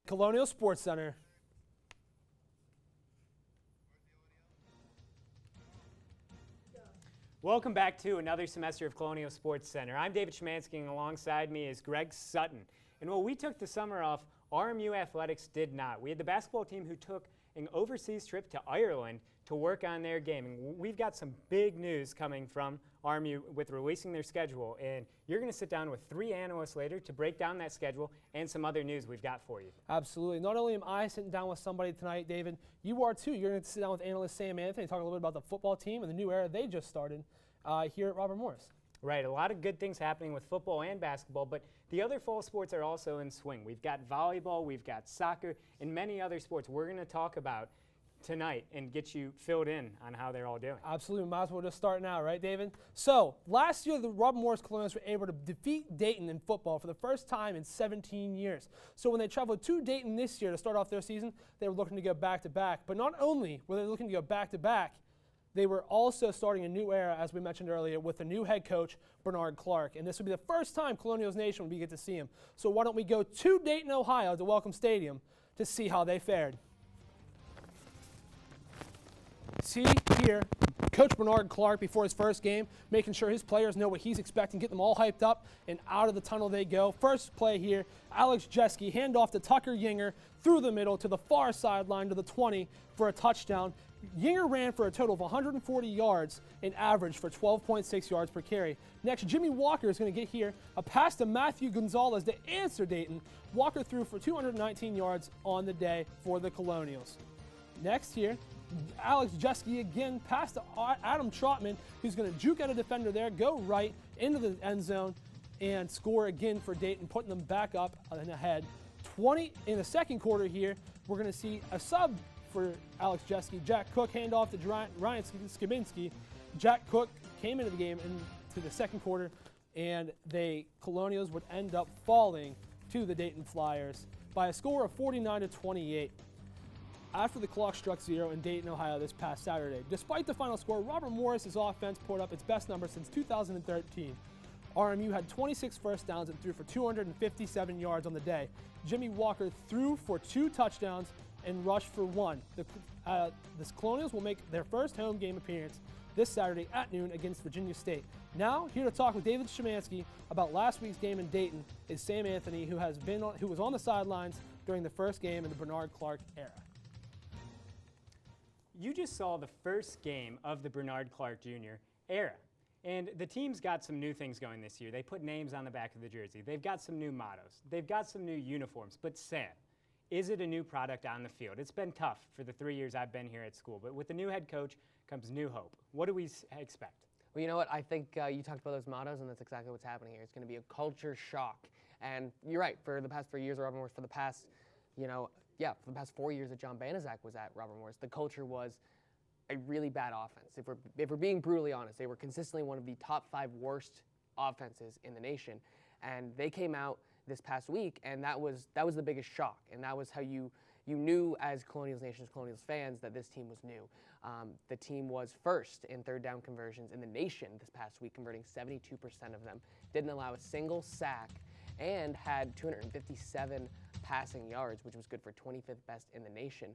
Colonial Sports Center. Welcome back to another semester of Colonial Sports Center. I'm David Szymanski, and alongside me is Greg Sutton. And while we took the summer off, RMU Athletics did not. We had the basketball team who took an overseas trip to Ireland to work on their game. And we've got some big news coming from RMU with releasing their schedule. And you're going to sit down with 3 analysts later to break down that schedule and some other news we've got for you. Absolutely. Not only am I sitting down with somebody tonight, David, you are too. You're going to sit down with analyst Sam Anthony and talk a little bit about the football team and the new era they just started here at Robert Morris. Right, a lot of good things happening with football and basketball, but the other fall sports are also in swing. We've got volleyball, we've got soccer, and many other sports we're going to talk about tonight and get you filled in on how they're all doing. Absolutely. Might as well just start now, right, David? So, last year, the Robert Morris Colonials were able to defeat Dayton in football for the first time in 17 years. So when they traveled to Dayton this year to start off their season, they were looking to go back-to-back. But not only were they looking to go back-to-back, they were also starting a new era, as we mentioned earlier, with a new head coach, Bernard Clark. And this would be the first time Colonials Nation would get to see him. So why don't we go to Dayton, Ohio, to Welcome Stadium to see how they fared. See here, Coach Bernard Clark before his first game, making sure his players know what he's expecting, get them all hyped up, and out of the tunnel they go. First play here, Alex Jeske, handoff to Tucker Yinger through the middle to the far sideline to the 20 for a touchdown. Yinger ran for a total of 140 yards in average for 12.6 yards per carry. Next, Jimmy Walker is going to get here a pass to Matthew Gonzalez to answer Dayton. Walker threw for 219 yards on the day for the Colonials. Next here, Alex Jeske again passed to Adam Trotman, who's going to juke out a defender there, go right into the end zone, and score again for Dayton, putting them back up and ahead. 20 in the second quarter here, we're going to see a sub for Alex Jeske. Jack Cook handoff to Ryan Skibinski. Jack Cook came into the game into the second quarter, and the Colonials would end up falling to the Dayton Flyers by a score of 49-28. After the clock struck zero in Dayton, Ohio this past Saturday. Despite the final score, Robert Morris's offense put up its best number since 2013. RMU had 26 first downs and threw for 257 yards on the day. Jimmy Walker threw for 2 touchdowns and rushed for 1. The Colonials will make their first home game appearance this Saturday at noon against Virginia State. Now, here to talk with David Szymanski about last week's game in Dayton is Sam Anthony, who was on the sidelines during the first game in the Bernard Clark era. You just saw the first game of the Bernard Clark Jr. era. And the team's got some new things going this year. They put names on the back of the jersey. They've got some new mottos. They've got some new uniforms. But Sam, is it a new product on the field? It's been tough for the 3 years I've been here at school. But with the new head coach comes new hope. What do we expect? Well, you know what? I think you talked about those mottos, and that's exactly what's happening here. It's going to be a culture shock. And you're right. For the past 3 years, Robert Morris, for the past 4 years that John Banaszak was at Robert Morris, the culture was a really bad offense. If we're being brutally honest, they were consistently one of the top 5 worst offenses in the nation. And they came out this past week, and that was the biggest shock. And that was how you knew as Colonials Nation, as Colonials fans, that this team was new. The team was first in third down conversions in the nation this past week, converting 72% of them. Didn't allow a single sack and had 257 passing yards, which was good for 25th best in the nation.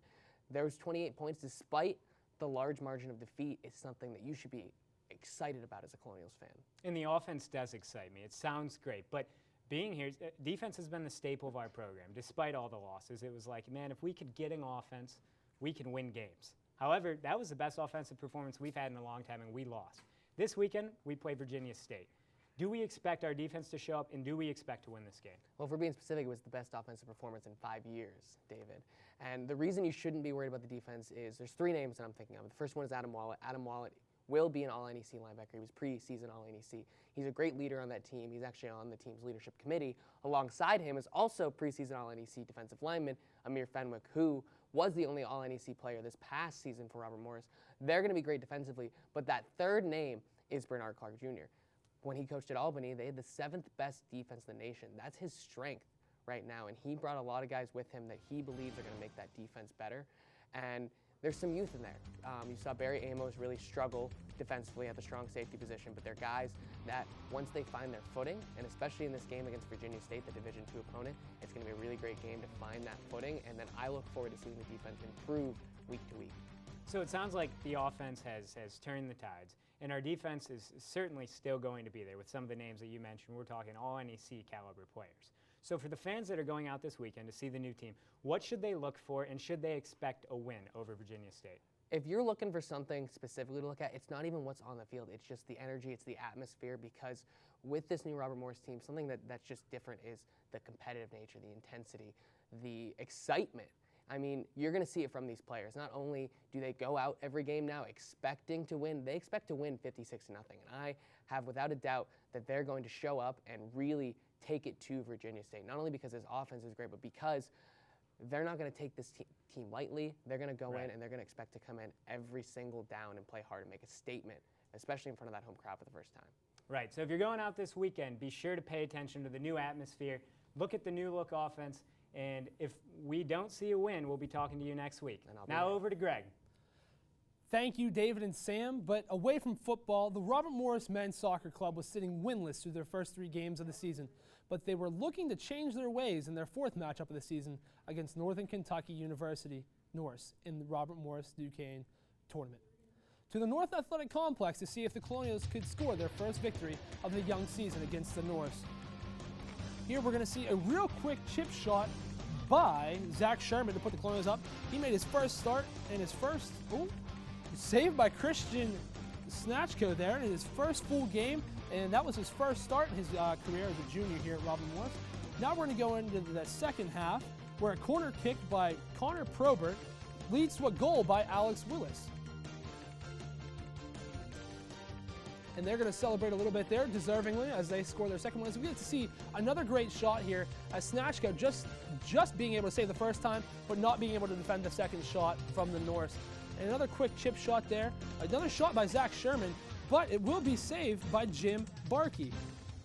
Those 28 points, despite the large margin of defeat, is something that you should be excited about as a Colonials fan. And the offense does excite me. It sounds great. But being here, defense has been the staple of our program. Despite all the losses, it was like, man, if we could get an offense, we can win games. However, that was the best offensive performance we've had in a long time, and we lost. This weekend, we play Virginia State. Do we expect our defense to show up, and do we expect to win this game? Well, if we're being specific, it was the best offensive performance in 5 years, David. And the reason you shouldn't be worried about the defense is there's 3 names that I'm thinking of. The first one is Adam Wallett. Adam Wallett will be an All-NEC linebacker. He was preseason All-NEC. He's a great leader on that team. He's actually on the team's leadership committee. Alongside him is also preseason All-NEC defensive lineman Amir Fenwick, who was the only All-NEC player this past season for Robert Morris. They're going to be great defensively, but that third name is Bernard Clark Jr. When he coached at Albany, they had the 7th best defense in the nation. That's his strength right now, and he brought a lot of guys with him that he believes are going to make that defense better. And there's some youth in there. You saw Barry Amos really struggle defensively at the strong safety position, but they're guys that once they find their footing, and especially in this game against Virginia State, the Division II opponent, it's going to be a really great game to find that footing, and then I look forward to seeing the defense improve week to week. So it sounds like the offense has turned the tides, and our defense is certainly still going to be there with some of the names that you mentioned. We're talking all NEC caliber players. So for the fans that are going out this weekend to see the new team, what should they look for, and should they expect a win over Virginia State? If you're looking for something specifically to look at, it's not even what's on the field. It's just the energy, it's the atmosphere, because with this new Robert Morris team, something that's just different is the competitive nature, the intensity, the excitement. I mean, you're going to see it from these players. Not only do they go out every game now expecting to win, they expect to win 56-0. And I have without a doubt that they're going to show up and really take it to Virginia State. Not only because his offense is great, but because they're not going to take this team lightly. They're going to go in and they're going to expect to come in every single down and play hard and make a statement, especially in front of that home crowd for the first time. Right. So if you're going out this weekend, be sure to pay attention to the new atmosphere. Look at the new look offense. And if we don't see a win, we'll be talking to you next week. Now over to Greg. Thank you, David and Sam. But away from football, the Robert Morris Men's Soccer Club was sitting winless through their first 3 games of the season. But they were looking to change their ways in their 4th matchup of the season against Northern Kentucky University Norse in the Robert Morris Duquesne tournament. To the North Athletic Complex to see if the Colonials could score their first victory of the young season against the Norse. Here we're going to see a real quick chip shot by Zach Sherman to put the Colonials up. He made his first start and his first, saved by Christian Snatchko there in his first full game, and that was his first start in his career as a junior here at Robert Morris. Now we're going to go into the second half, where a corner kick by Connor Probert leads to a goal by Alex Willis. And they're going to celebrate a little bit there, deservingly, as they score their second one. So we get to see another great shot here as Snatchko just being able to save the first time, but not being able to defend the second shot from the Norse. And another quick chip shot there. Another shot by Zach Sherman, but it will be saved by Jim Barkey.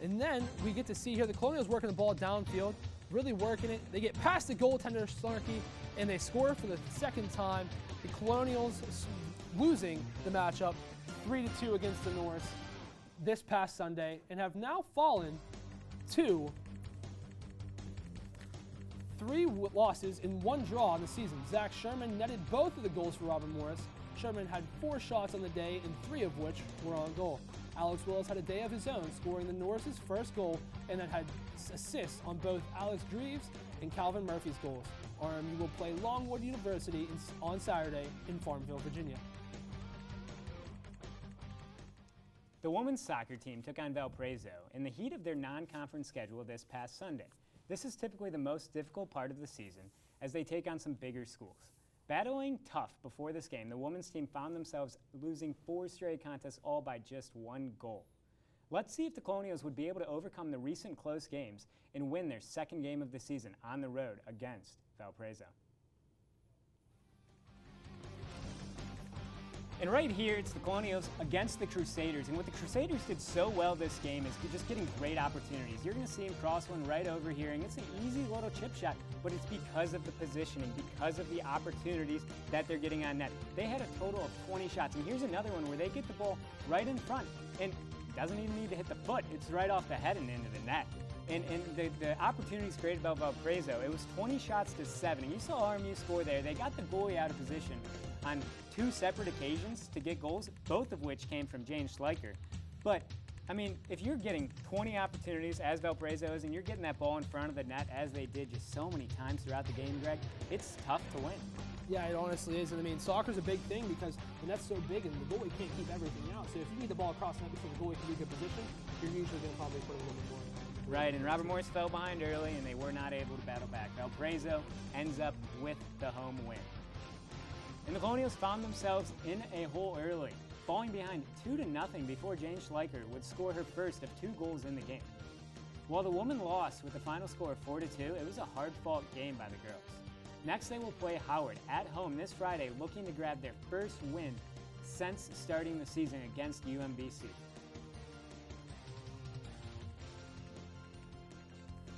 And then we get to see here the Colonials working the ball downfield, really working it. They get past the goaltender, Starkey, and they score for the second time. The Colonials losing the matchup 3-2 against the Norse this past Sunday, and have now fallen to 3 losses and 1 draw in the season. Zach Sherman netted both of the goals for Robert Morris. Sherman had 4 shots on the day, and 3 of which were on goal. Alex Willis had a day of his own, scoring the Norse's first goal, and then had assists on both Alex Dreves and Calvin Murphy's goals. RMU will play Longwood University on Saturday in Farmville, Virginia. The women's soccer team took on Valparaiso in the heat of their non-conference schedule this past Sunday. This is typically the most difficult part of the season as they take on some bigger schools. Battling tough before this game, the women's team found themselves losing 4 straight contests, all by just 1 goal. Let's see if the Colonials would be able to overcome the recent close games and win their second game of the season on the road against Valparaiso. And right here, it's the Colonials against the Crusaders. And what the Crusaders did so well this game is just getting great opportunities. You're going to see him cross one right over here, and it's an easy little chip shot, but it's because of the positioning, because of the opportunities that they're getting on net. They had a total of 20 shots, and here's another one where they get the ball right in front, and it doesn't even need to hit the foot. It's right off the head and into the net. And the opportunities created by Valparaiso, it was 20 shots to 7. And you saw RMU score there. They got the goalie out of position on 2 separate occasions to get goals, both of which came from Jane Schleicher. But, I mean, if you're getting 20 opportunities, as Valparaiso is, and you're getting that ball in front of the net, as they did just so many times throughout the game, Greg, it's tough to win. Yeah, it honestly is. And I mean, soccer's a big thing because the net's so big and the goalie can't keep everything out. So if you need the ball across the net before the goalie can be in good position, you're usually going to probably put a little bit more. Right, and Robert Morris fell behind early, and they were not able to battle back. Valparaiso ends up with the home win. And the Colonials found themselves in a hole early, falling behind 2-0 before Jane Schleicher would score her first of 2 goals in the game. While the women lost with a final score of 4-2, it was a hard-fought game by the girls. Next, they will play Howard at home this Friday, looking to grab their first win since starting the season against UMBC.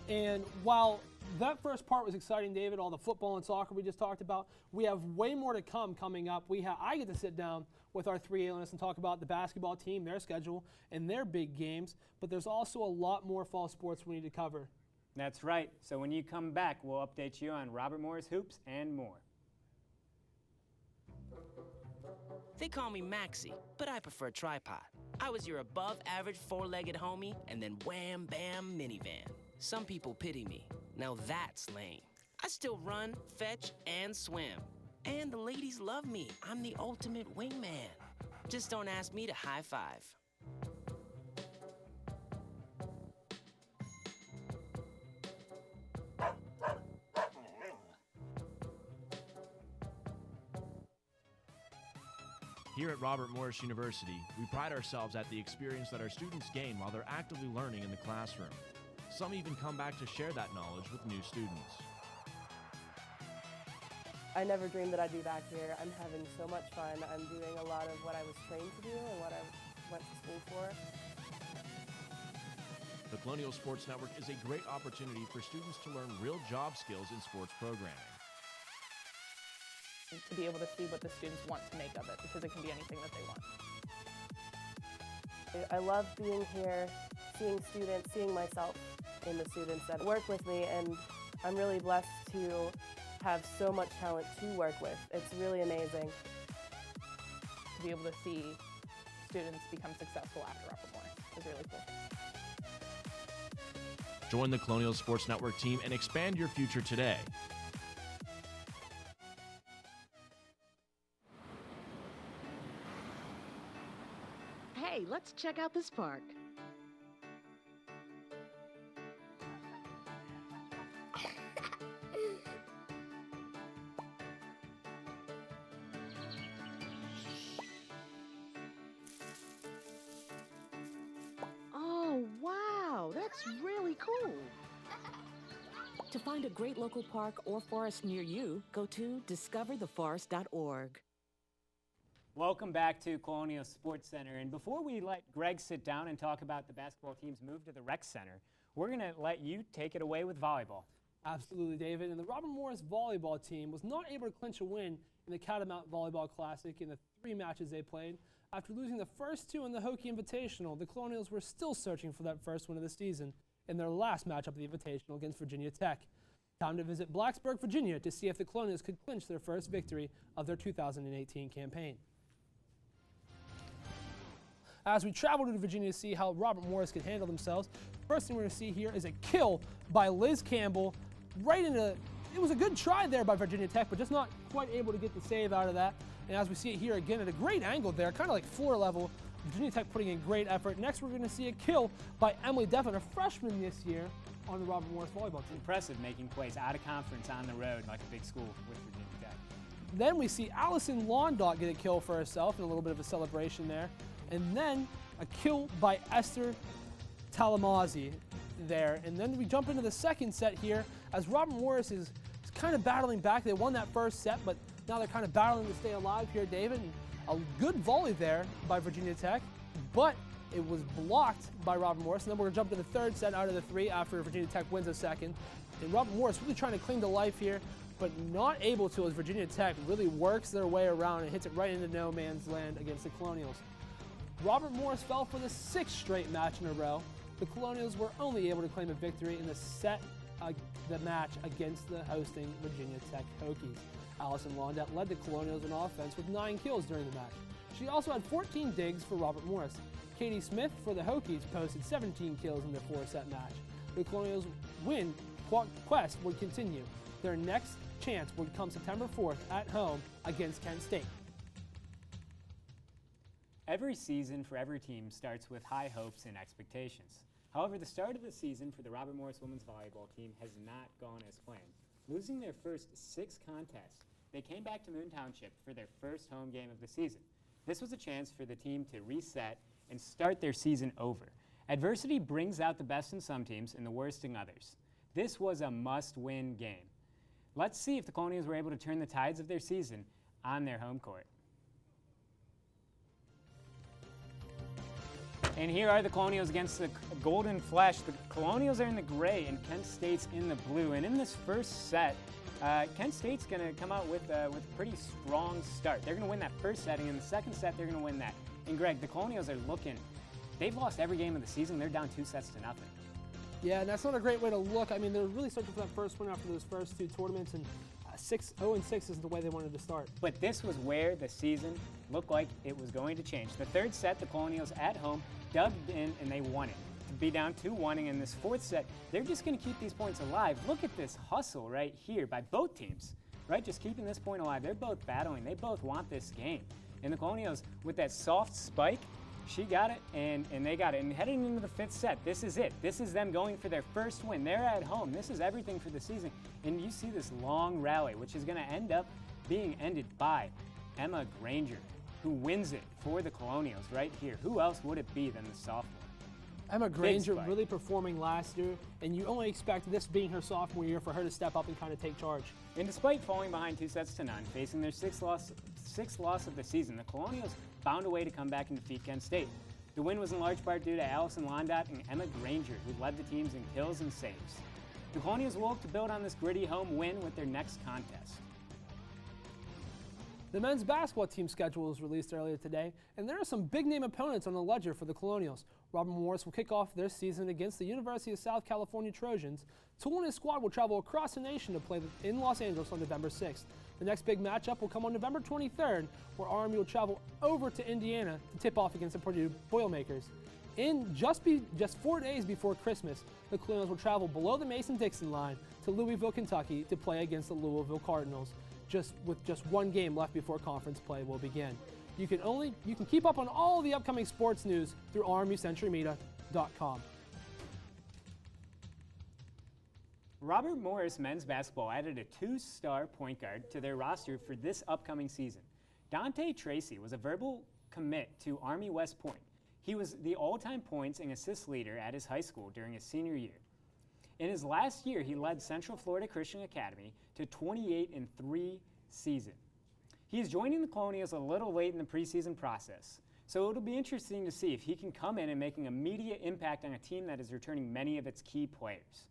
And while That first part was exciting, David, all the football and soccer we just talked about. We have way more to come coming up. I get to sit down with our three analysts and talk about the basketball team, their schedule, and their big games. But there's also a lot more fall sports we need to cover. That's right. So when you come back, we'll update you on Robert Morris hoops and more. They call me Maxie, but I prefer tripod. I was your above-average four-legged homie and then wham-bam minivan. Some people pity me. Now that's lame. I still run, fetch, and swim. And the ladies love me. I'm the ultimate wingman. Just don't ask me to high-five. Here at Robert Morris University, we pride ourselves at the experience that our students gain while they're actively learning in the classroom. Some even come back to share that knowledge with new students. I never dreamed that I'd be back here. I'm having so much fun. I'm doing a lot of what I was trained to do and what I went to school for. The Colonial Sports Network is a great opportunity for students to learn real job skills in sports programming. To be able to see what the students want to make of it, because it can be anything that they want. I love being here, seeing students, seeing myself in the students that work with me, and I'm really blessed to have so much talent to work with. It's really amazing. To be able to see students become successful after Robert Morris is really cool. Join the Colonial Sports Network team and expand your future today. Hey, let's check out this park. Oh, wow, that's really cool. To find a great local park or forest near you, go to discovertheforest.org. Welcome back to Colonial Sports Center. And before we let Greg sit down and talk about the basketball team's move to the rec center, we're going to let you take it away with volleyball. Absolutely, David. And the Robert Morris volleyball team was not able to clinch a win in the Catamount Volleyball Classic in the 3 matches they played. After losing the first 2 in the Hokie Invitational, the Colonials were still searching for that first win of the season in their last matchup of the Invitational against Virginia Tech. Time to visit Blacksburg, Virginia to see if the Colonials could clinch their first victory of their 2018 campaign. As we travel to Virginia to see how Robert Morris can handle themselves, first thing we're going to see here is a kill by Liz Campbell right into, it was a good try there by Virginia Tech, but just not quite able to get the save out of that. And as we see it here again at a great angle there, kind of like floor level, Virginia Tech putting in great effort. Next we're going to see a kill by Emily Devon, a freshman this year on the Robert Morris volleyball team. Impressive making plays out of conference on the road like a big school with Virginia Tech. Then we see Allison Londot get a kill for herself and a little bit of a celebration there. And then a kill by Esther Talamazzi there. And then we jump into the second set here as Robert Morris is kind of battling back. They won that first set, but now they're kind of battling to stay alive here, David. And a good volley there by Virginia Tech, but it was blocked by Robert Morris. And then we're going to jump to the third set out of the 3 after Virginia Tech wins a second. And Robert Morris really trying to cling to life here, but not able to as Virginia Tech really works their way around and hits it right into no man's land against the Colonials. Robert Morris fell for the 6th straight match in a row. The Colonials were only able to claim a victory in the match against the hosting Virginia Tech Hokies. Allison Londot led the Colonials in offense with 9 kills during the match. She also had 14 digs for Robert Morris. Katie Smith for the Hokies posted 17 kills in their 4-set match. The Colonials' win quest would continue. Their next chance would come September 4th at home against Kent State. Every season for every team starts with high hopes and expectations. However, the start of the season for the Robert Morris women's volleyball team has not gone as planned. Losing their first 6 contests, they came back to Moon Township for their first home game of the season. This was a chance for the team to reset and start their season over. Adversity brings out the best in some teams and the worst in others. This was a must-win game. Let's see if the Colonials were able to turn the tides of their season on their home court. And here are the Colonials against the Golden Flash. The Colonials are in the gray and Kent State's in the blue. And in this first set, Kent State's going to come out with a pretty strong start. They're going to win that first set, and in the second set, they're going to win that. And Greg, the Colonials are looking, they've lost every game of the season. They're down 2 sets to nothing. Yeah, and that's not a great way to look. I mean, they're really searching for that first win after those first 2 tournaments, and 0-6 isn't the way they wanted to start. But this was where the season looked like it was going to change. The third set, the Colonials at home dug in, and they won it. To be down 2-1 in this fourth set, they're just going to keep these points alive. Look at this hustle right here by both teams, right? Just keeping this point alive. They're both battling. They both want this game. And the Colonials, with that soft spike, she got it, and they got it. And heading into the fifth set, this is it. This is them going for their first win. They're at home. This is everything for the season. And you see this long rally, which is going to end up being ended by Emma Granger, who wins it for the Colonials right here. Who else would it be than the sophomore? Emma Granger really performing last year, and you only expect this being her sophomore year for her to step up and kind of take charge. And despite falling behind 2 sets to none, facing their sixth loss of the season, the Colonials found a way to come back and defeat Kent State. The win was in large part due to Allison Londot and Emma Granger, who led the teams in kills and saves. The Colonials will look to build on this gritty home win with their next contest. The men's basketball team schedule was released earlier today, and there are some big-name opponents on the ledger for the Colonials. Robert Morris will kick off their season against the University of South California Trojans. Toole and his squad will travel across the nation to play in Los Angeles on November 6th. The next big matchup will come on November 23rd, where RMU will travel over to Indiana to tip off against the Purdue Boilermakers. In just 4 days before Christmas, the Colonials will travel below the Mason-Dixon line to Louisville, Kentucky to play against the Louisville Cardinals, with just 1 game left before conference play will begin. You can keep up on all the upcoming sports news through RMUCenturyMedia.com. Robert Morris men's basketball added a 2-star point guard to their roster for this upcoming season. Dante Tracy was a verbal commit to Army West Point. He was the all-time points and assists leader at his high school during his senior year. In his last year, he led Central Florida Christian Academy to 28-3 season. He is joining the Colonials a little late in the preseason process, so it'll be interesting to see if he can come in and make an immediate impact on a team that is returning many of its key players.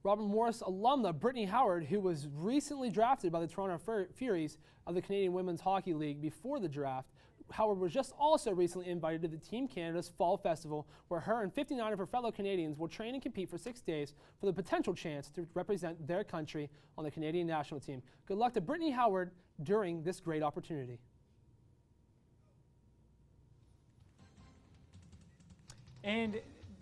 Robert Morris alumna Brittany Howard, who was recently drafted by the Toronto Furies of the Canadian Women's Hockey League before the draft, Howard was just also recently invited to the Team Canada's Fall Festival, where her and 59 of her fellow Canadians will train and compete for 6 days for the potential chance to represent their country on the Canadian national team. Good luck to Brittany Howard during this great opportunity. And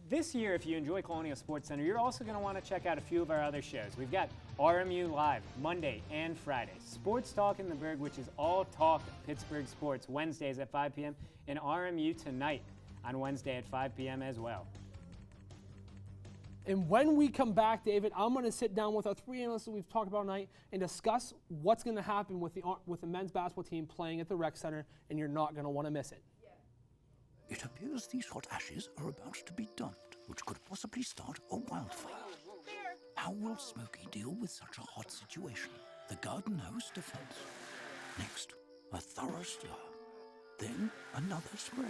this year, if you enjoy Colonial Sports Center, you're also going to want to check out a few of our other shows. We've got RMU Live, Monday and Friday. Sports Talk in the Berg, which is all talk Pittsburgh sports, Wednesdays at 5 p.m. And RMU Tonight on Wednesday at 5 p.m. as well. And when we come back, David, I'm going to sit down with our 3 analysts that we've talked about tonight and discuss what's going to happen with the men's basketball team playing at the rec center, and you're not going to want to miss it. It appears these hot ashes are about to be dumped, which could possibly start a wildfire. How will Smokey deal with such a hot situation? The garden hose defense. Next, a thorough stir. Then another spray.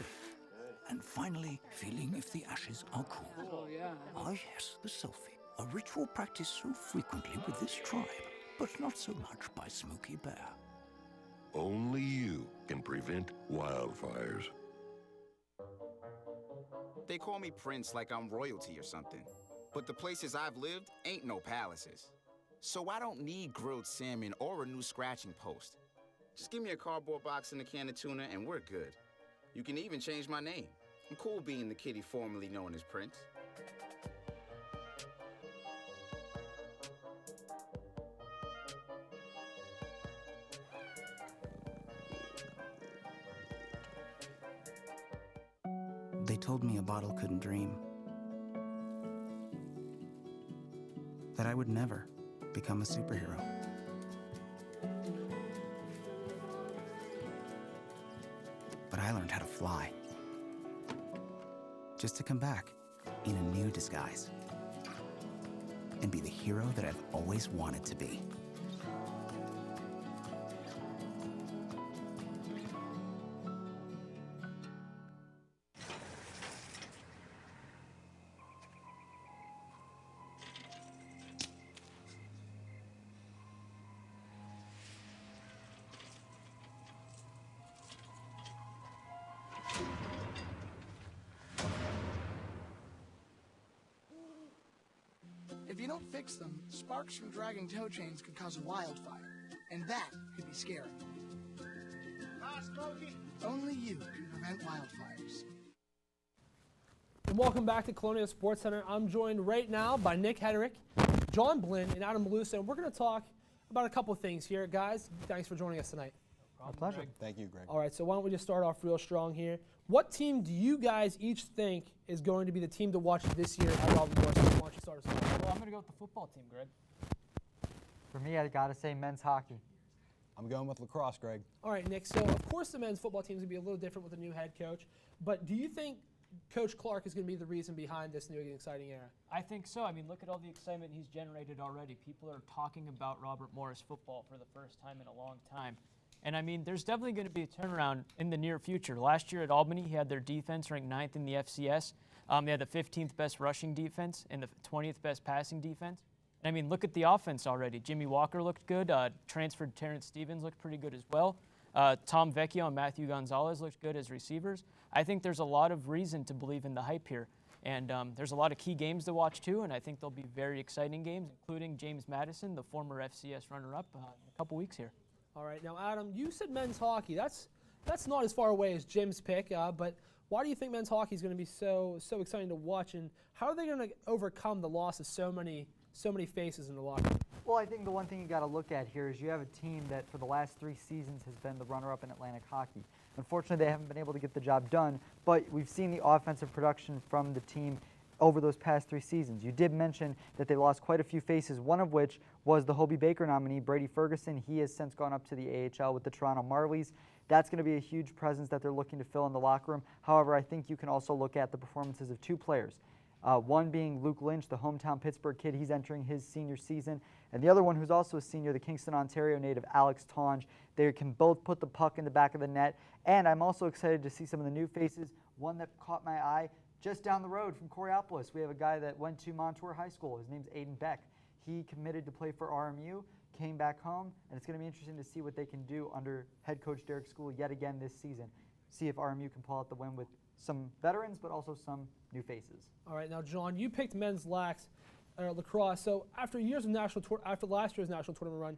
And finally, feeling if the ashes are cool. Ah yes, the selfie. A ritual practiced so frequently with this tribe, but not so much by Smokey Bear. Only you can prevent wildfires. They call me Prince like I'm royalty or something. But the places I've lived ain't no palaces. So I don't need grilled salmon or a new scratching post. Just give me a cardboard box and a can of tuna and we're good. You can even change my name. I'm cool being the kitty formerly known as Prince. They told me a bottle couldn't dream. That I would never become a superhero. But I learned how to fly. Just to come back in a new disguise. And be the hero that I've always wanted to be. don't fix them, sparks from dragging tow chains could cause a wildfire, and that could be scary. Smokey. Only you can prevent wildfires. And welcome back to Colonial Sports Center. I'm joined right now by Nick Hederick, John Blinn, and Adam Malusa, and we're going to talk about a couple things here. Guys, thanks for joining us tonight. My pleasure. Thank you, Greg. All right, so why don't we just start off real strong here. What team do you guys each think is going to be the team to watch this year at Robert Morris? Why don't you start us off? Well, I'm going to go with the football team, Greg. For me, I got to say men's hockey. I'm going with lacrosse, Greg. All right, Nick, so of course the men's football team is going to be a little different with a new head coach, but do you think Coach Clark is going to be the reason behind this new and exciting era? I think so. I mean, look at all the excitement he's generated already. People are talking about Robert Morris football for the first time in a long time. And I mean, there's definitely going to be a turnaround in the near future. Last year at Albany, he had their defense ranked 9th in the FCS. They had the 15th best rushing defense and the 20th best passing defense. And I mean, look at the offense already. Jimmy Walker looked good. Transferred Terrence Stevens looked pretty good as well. Tom Vecchio and Matthew Gonzalez looked good as receivers. I think there's a lot of reason to believe in the hype here. And there's a lot of key games to watch too, and I think they'll be very exciting games, including James Madison, the former FCS runner-up, in a couple weeks here. All right, now Adam, you said men's hockey. That's not as far away as Jim's pick, but why do you think men's hockey is going to be so exciting to watch, and how are they going to overcome the loss of so many faces in the locker room? Well, I think the one thing you got to look at here is you have a team that for the last 3 seasons has been the runner-up in Atlantic hockey. Unfortunately, they haven't been able to get the job done, but we've seen the offensive production from the team over those past 3 seasons. You did mention that they lost quite a few faces, one of which was the Hobie Baker nominee, Brady Ferguson. He has since gone up to the AHL with the Toronto Marlies. That's going to be a huge presence that they're looking to fill in the locker room. However, I think you can also look at the performances of 2 players. One being Luke Lynch, the hometown Pittsburgh kid. He's entering his senior season. And the other one, who's also a senior, the Kingston, Ontario native, Alex Tonge. They can both put the puck in the back of the net. And I'm also excited to see some of the new faces. One that caught my eye, just down the road from Coriopolis, we have a guy that went to Montour High School. His name's Aiden Beck. He committed to play for RMU, came back home, and it's going to be interesting to see what they can do under head coach Derek School yet again this season. See if RMU can pull out the win with some veterans, but also some new faces. All right, now John, you picked men's lacrosse. So after after last year's national tournament run,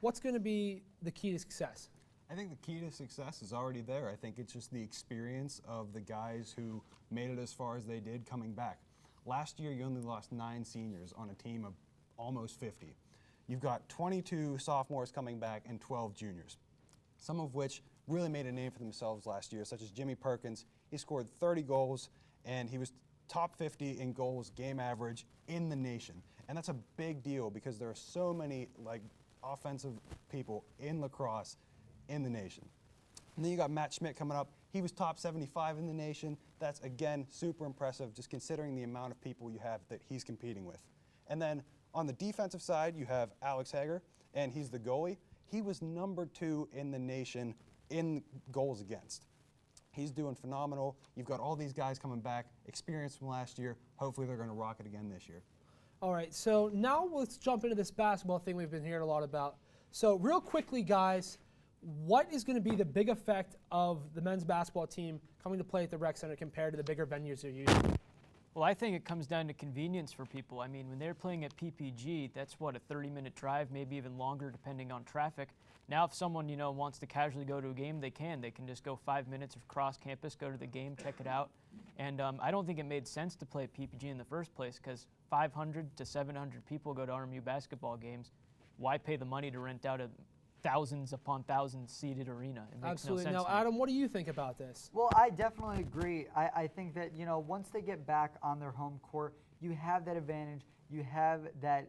what's going to be the key to success? I think the key to success is already there. I think it's just the experience of the guys who made it as far as they did coming back. Last year, you only lost 9 seniors on a team of almost 50. You've got 22 sophomores coming back and 12 juniors, some of which really made a name for themselves last year, such as Jimmy Perkins. He scored 30 goals, and he was top 50 in goals game average in the nation. And that's a big deal because there are so many offensive people in lacrosse in the nation. And then you got Matt Schmidt coming up. He was top 75 in the nation. That's, again, super impressive just considering the amount of people you have that he's competing with. And then on the defensive side, you have Alex Hager, and he's the goalie. He was number 2 in the nation in goals against. He's doing phenomenal. You've got all these guys coming back, experience from last year. Hopefully they're going to rock it again this year. All right, so now let's jump into this basketball thing we've been hearing a lot about. So real quickly, guys, what is going to be the big effect of the men's basketball team coming to play at the rec center compared to the bigger venues they're using? Well, I think it comes down to convenience for people. I mean, when they're playing at PPG, that's what, a 30-minute drive, maybe even longer depending on traffic. Now if someone, wants to casually go to a game, they can. They can just go 5 minutes across campus, go to the game, check it out. And I don't think it made sense to play at PPG in the first place because 500 to 700 people go to RMU basketball games. Why pay the money to rent out a thousands upon thousands seated arena? It makes Absolutely. no sense. Now, Adam, what do you think about this? Well, I definitely agree. I think that, once they get back on their home court, you have that advantage. You have that,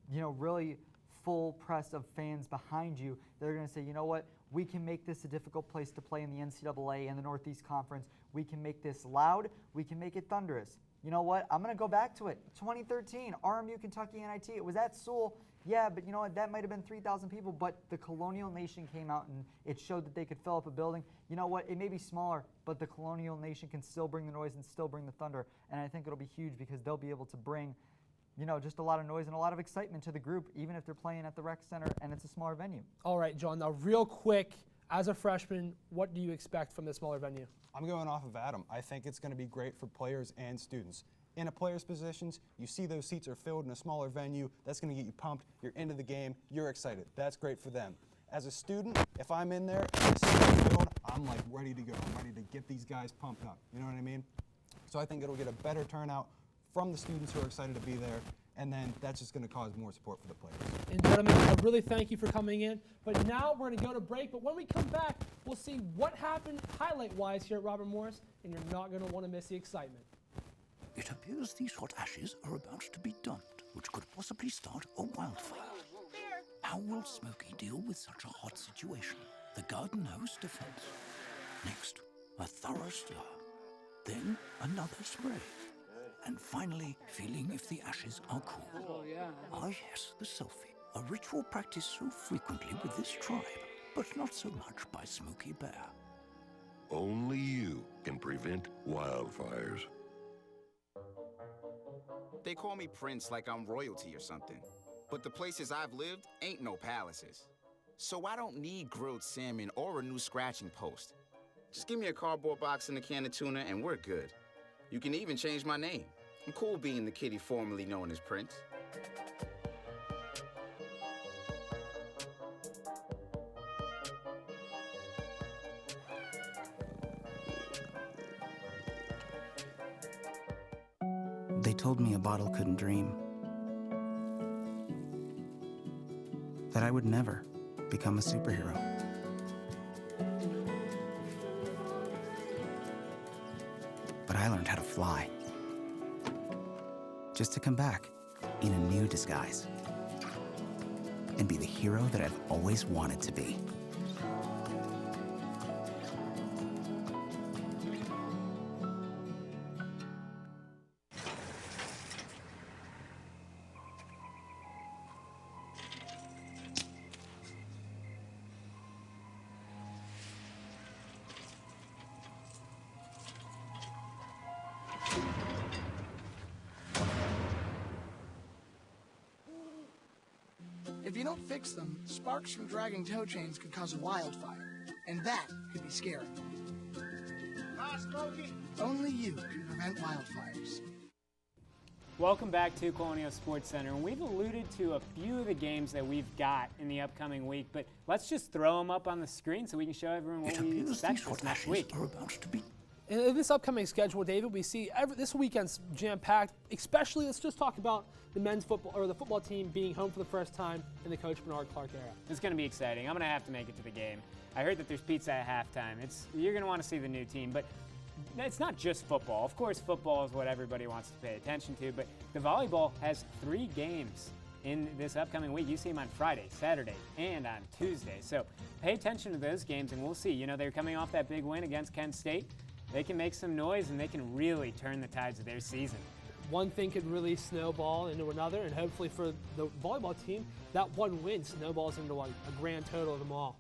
really full press of fans behind you. They're going to say, you know what, we can make this a difficult place to play in the NCAA and the Northeast Conference. We can make this loud. We can make it thunderous. You know what, I'm going to go back to it. 2013, RMU Kentucky NIT. It was at Sewell. Yeah, but you know what, that might have been 3,000 people, but the Colonial Nation came out and it showed that they could fill up a building. You know what, it may be smaller, but the Colonial Nation can still bring the noise and still bring the thunder, and I think it'll be huge because they'll be able to bring, just a lot of noise and a lot of excitement to the group, even if they're playing at the rec center and it's a smaller venue. All right, John, now real quick, as a freshman, what do you expect from this smaller venue? I'm going off of Adam. I think it's going to be great for players and students. In a player's positions, you see those seats are filled in a smaller venue. That's going to get you pumped. You're into the game. You're excited. That's great for them. As a student, if I'm in there and I see the field, I'm like ready to go. I'm ready to get these guys pumped up. You know what I mean? So I think it'll get a better turnout from the students who are excited to be there, and then that's just going to cause more support for the players. And gentlemen, I really thank you for coming in. But now we're going to go to break. But when we come back, we'll see what happened highlight-wise here at Robert Morris, and you're not going to want to miss the excitement. It appears these hot ashes are about to be dumped, which could possibly start a wildfire. How will Smokey deal with such a hot situation? The garden hose defense. Next, a thorough stir. Then another spray. And finally, feeling if the ashes are cool. Oh, yeah. Ah, yes, the selfie. A ritual practiced so frequently with this tribe, but not so much by Smokey Bear. Only you can prevent wildfires. They call me Prince like I'm royalty or something. But the places I've lived ain't no palaces. So I don't need grilled salmon or a new scratching post. Just give me a cardboard box and a can of tuna and we're good. You can even change my name. I'm cool being the kitty formerly known as Prince. They told me a bottle couldn't dream. That I would never become a superhero. But I learned how to fly. Just to come back in a new disguise. And be the hero that I've always wanted to be. If you don't fix them, sparks from dragging tow chains could cause a wildfire, and that could be scary. Only you can prevent wildfires. Welcome back to Colonial Sports Center. And we've alluded to a few of the games that we've got in the upcoming week, but let's just throw them up on the screen so we can show everyone what we expect this next week. In this upcoming schedule, David, we see this weekend's jam-packed. Especially, let's just talk about the men's football or the football team being home for the first time in the Coach Bernard Clark era. It's going to be exciting. I'm going to have to make it to the game. I heard that there's pizza at halftime. You're going to want to see the new team, but it's not just football. Of course, football is what everybody wants to pay attention to, but the volleyball has 3 games in this upcoming week. You see them on Friday, Saturday, and on Tuesday. So pay attention to those games, and we'll see. You know, they're coming off that big win against Kent State. They can make some noise, and they can really turn the tides of their season. One thing could really snowball into another, and hopefully for the volleyball team, that one win snowballs into a grand total of them all.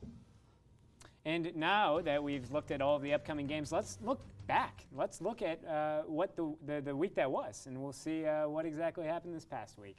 And now that we've looked at all of the upcoming games, let's look back. Let's look at what the week that was, and we'll see what exactly happened this past week.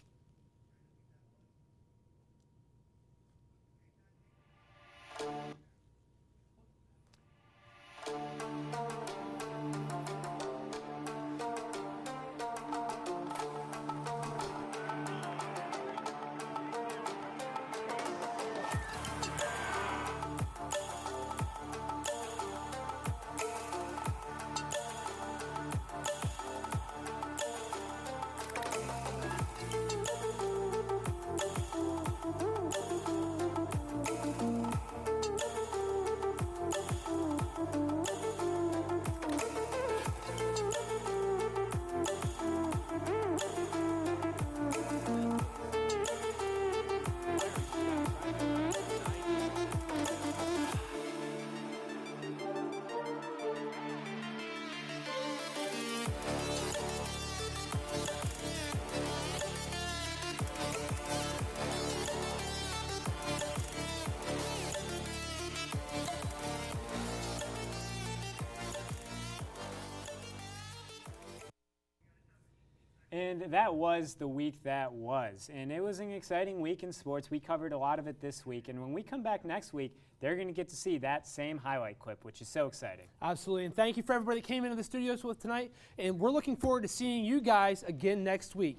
And that was the week that was. And it was an exciting week in sports. We covered a lot of it this week. And when we come back next week, they're going to get to see that same highlight clip, which is so exciting. Absolutely. And thank you for everybody that came into the studios with tonight. And we're looking forward to seeing you guys again next week.